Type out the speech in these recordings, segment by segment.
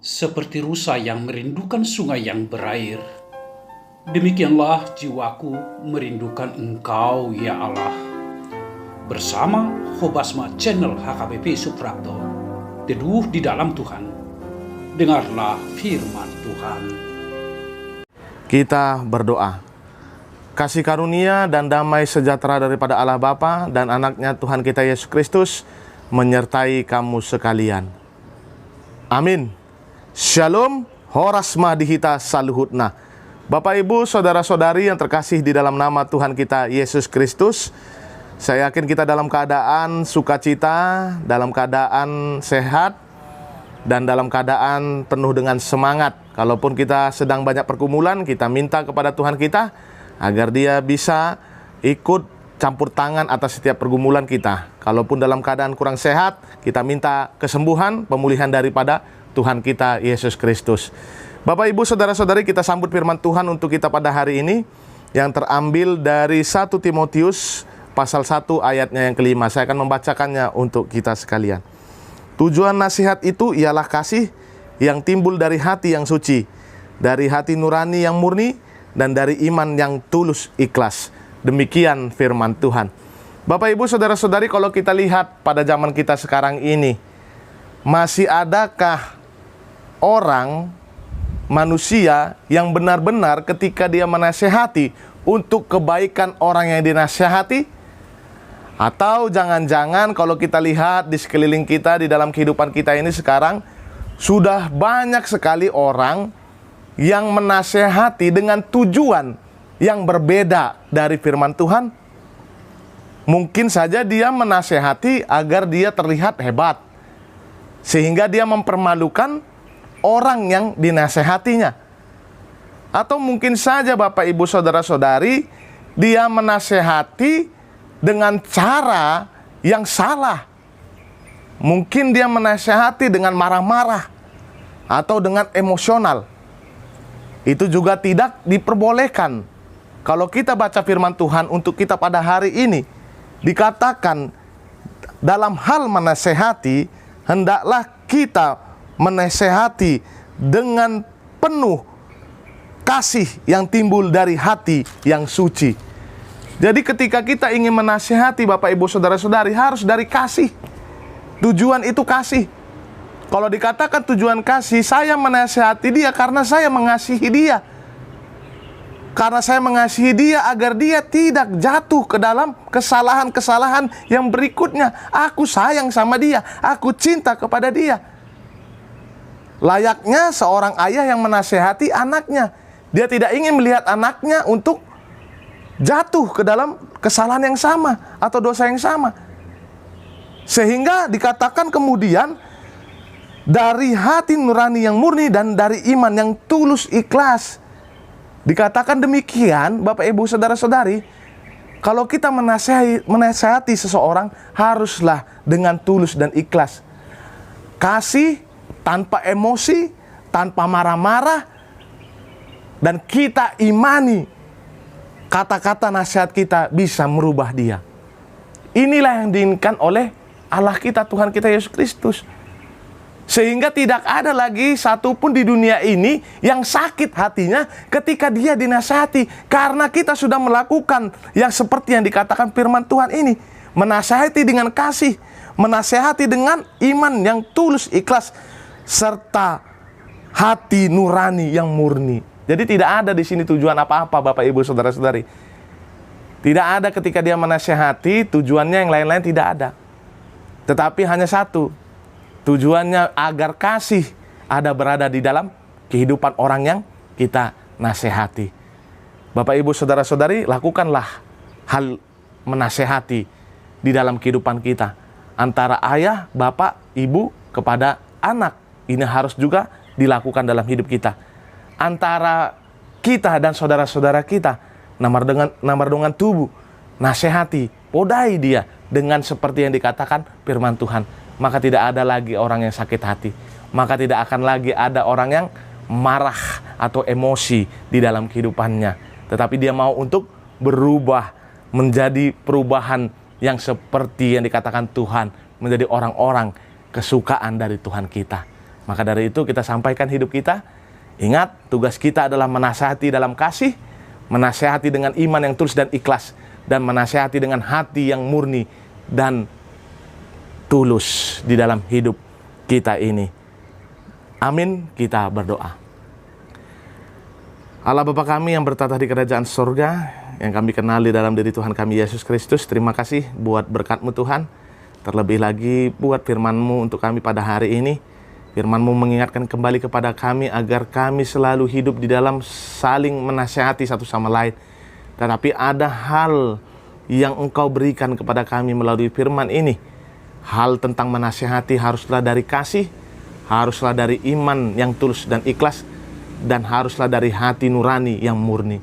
Seperti rusa yang merindukan sungai yang berair, demikianlah jiwaku merindukan Engkau, ya Allah. Bersama Hobasma Channel HKBP Suprapto, teduh di dalam Tuhan. Dengarlah firman Tuhan. Kita berdoa. Kasih karunia dan damai sejahtera daripada Allah Bapa dan anaknya Tuhan kita Yesus Kristus menyertai kamu sekalian. Amin. Shalom, horasma dihita saluhutna. Bapak Ibu, saudara-saudari yang terkasih di dalam nama Tuhan kita Yesus Kristus, saya yakin kita dalam keadaan sukacita, dalam keadaan sehat, dan dalam keadaan penuh dengan semangat. Kalaupun kita sedang banyak pergumulan, kita minta kepada Tuhan kita agar Dia bisa ikut campur tangan atas setiap pergumulan kita. Kalaupun dalam keadaan kurang sehat, kita minta kesembuhan, pemulihan daripada Tuhan kita Yesus Kristus. Bapak Ibu saudara-saudari, kita sambut firman Tuhan untuk kita pada hari ini yang terambil dari 1 Timotius pasal 1 ayatnya yang kelima. Saya akan membacakannya untuk kita sekalian. Tujuan nasihat itu ialah kasih yang timbul dari hati yang suci, dari hati nurani yang murni, dan dari iman yang tulus ikhlas. Demikian firman Tuhan. Bapak Ibu saudara-saudari, kalau kita lihat pada zaman kita sekarang ini, masih adakah orang, manusia yang benar-benar ketika dia menasehati untuk kebaikan orang yang dinasehati? Atau jangan-jangan kalau kita lihat di sekeliling kita, di dalam kehidupan kita ini sekarang, sudah banyak sekali orang yang menasehati dengan tujuan yang berbeda dari firman Tuhan. Mungkin saja dia menasehati agar dia terlihat hebat, sehingga dia mempermalukan orang yang dinasehatinya. Atau mungkin saja Bapak Ibu saudara-saudari, dia menasehati dengan cara yang salah. Mungkin dia menasehati dengan marah-marah atau dengan emosional. Itu juga tidak diperbolehkan. Kalau kita baca firman Tuhan untuk kita pada hari ini, dikatakan dalam hal menasehati, hendaklah kita menasehati dengan penuh kasih yang timbul dari hati yang suci. Jadi ketika kita ingin menasehati Bapak Ibu saudara-saudari, harus dari kasih. Tujuan itu kasih. Kalau dikatakan tujuan kasih, saya menasehati dia karena saya mengasihi dia. Karena saya mengasihi dia agar dia tidak jatuh ke dalam kesalahan-kesalahan yang berikutnya. Aku sayang sama dia, aku cinta kepada dia. Layaknya seorang ayah yang menasehati anaknya. Dia tidak ingin melihat anaknya untuk jatuh ke dalam kesalahan yang sama atau dosa yang sama. Sehingga dikatakan kemudian dari hati nurani yang murni dan dari iman yang tulus ikhlas. Dikatakan demikian Bapak Ibu saudara-saudari, kalau kita menasehati seseorang haruslah dengan tulus dan ikhlas. Kasih tanpa emosi, tanpa marah-marah, dan kita imani kata-kata nasihat kita bisa merubah dia. Inilah yang diinginkan oleh Allah kita, Tuhan kita Yesus Kristus. Sehingga tidak ada lagi satupun di dunia ini yang sakit hatinya ketika dia dinasihati. Karena kita sudah melakukan yang seperti yang dikatakan firman Tuhan ini. Menasihati dengan kasih, menasihati dengan iman yang tulus ikhlas, serta hati nurani yang murni. Jadi tidak ada di sini tujuan apa-apa Bapak Ibu saudara-saudari. Tidak ada ketika dia menasihati tujuannya yang lain-lain, tidak ada. Tetapi hanya satu, tujuannya agar kasih ada berada di dalam kehidupan orang yang kita nasihati. Bapak Ibu saudara-saudari, lakukanlah hal menasihati di dalam kehidupan kita. Antara ayah, bapak, ibu kepada anak. Ini harus juga dilakukan dalam hidup kita. Antara kita dan saudara-saudara kita, namar dengan tubuh, nasihati, podai dia dengan seperti yang dikatakan firman Tuhan. Maka tidak ada lagi orang yang sakit hati. Maka tidak akan lagi ada orang yang marah atau emosi di dalam kehidupannya. Tetapi dia mau untuk berubah menjadi perubahan yang seperti yang dikatakan Tuhan, menjadi orang-orang kesukaan dari Tuhan kita. Maka dari itu kita sampaikan hidup kita. Ingat, tugas kita adalah menasihati dalam kasih, menasihati dengan iman yang tulus dan ikhlas, dan menasihati dengan hati yang murni dan tulus di dalam hidup kita ini. Amin, kita berdoa. Allah Bapa kami yang bertata di kerajaan surga, yang kami kenali dalam diri Tuhan kami Yesus Kristus, terima kasih buat berkat-Mu Tuhan. Terlebih lagi buat firman-Mu untuk kami pada hari ini. Firman-Mu mengingatkan kembali kepada kami agar kami selalu hidup di dalam saling menasihati satu sama lain. Tetapi ada hal yang Engkau berikan kepada kami melalui firman ini. Hal tentang menasihati haruslah dari kasih, haruslah dari iman yang tulus dan ikhlas, dan haruslah dari hati nurani yang murni.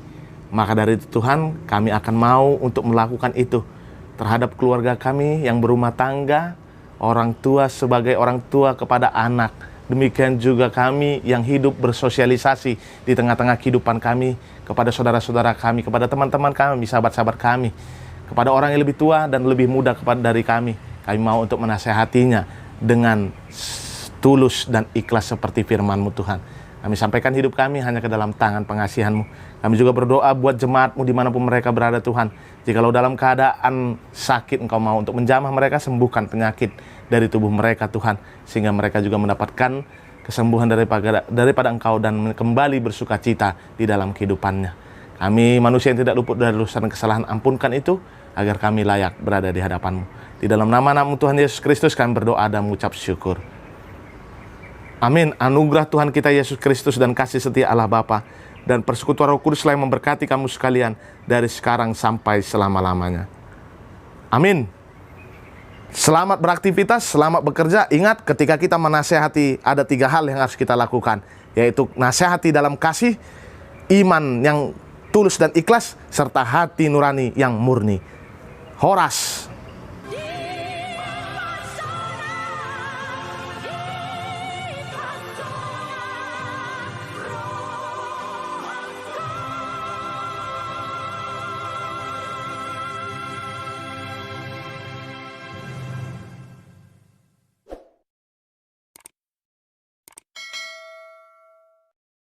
Maka dari itu Tuhan, kami akan mau untuk melakukan itu terhadap keluarga kami yang berumah tangga, orang tua sebagai orang tua kepada anak. Demikian juga kami yang hidup bersosialisasi di tengah-tengah kehidupan kami, kepada saudara-saudara kami, kepada teman-teman kami, sahabat-sahabat kami, kepada orang yang lebih tua dan lebih muda dari kami. Kami mau untuk menasehatinya dengan tulus dan ikhlas seperti firman-Mu Tuhan. Kami sampaikan hidup kami hanya ke dalam tangan pengasihan-Mu. Kami juga berdoa buat jemaat-Mu dimanapun mereka berada Tuhan. Jikalau dalam keadaan sakit Engkau mau untuk menjamah mereka, sembuhkan penyakit dari tubuh mereka Tuhan. Sehingga mereka juga mendapatkan kesembuhan daripada Engkau dan kembali bersuka cita di dalam kehidupannya. Kami manusia yang tidak luput dari dosa dan kesalahan, ampunkan itu agar kami layak berada di hadapan-Mu. Di dalam nama-Mu Tuhan Yesus Kristus kami berdoa dan mengucap syukur. Amin. Anugerah Tuhan kita Yesus Kristus dan kasih setia Allah Bapa dan persekutuan Roh Kudus yang memberkati kamu sekalian dari sekarang sampai selama-lamanya. Amin. Selamat beraktivitas, selamat bekerja. Ingat, ketika kita menasehati, ada 3 hal yang harus kita lakukan, yaitu nasihati dalam kasih, iman yang tulus dan ikhlas, serta hati nurani yang murni. Horas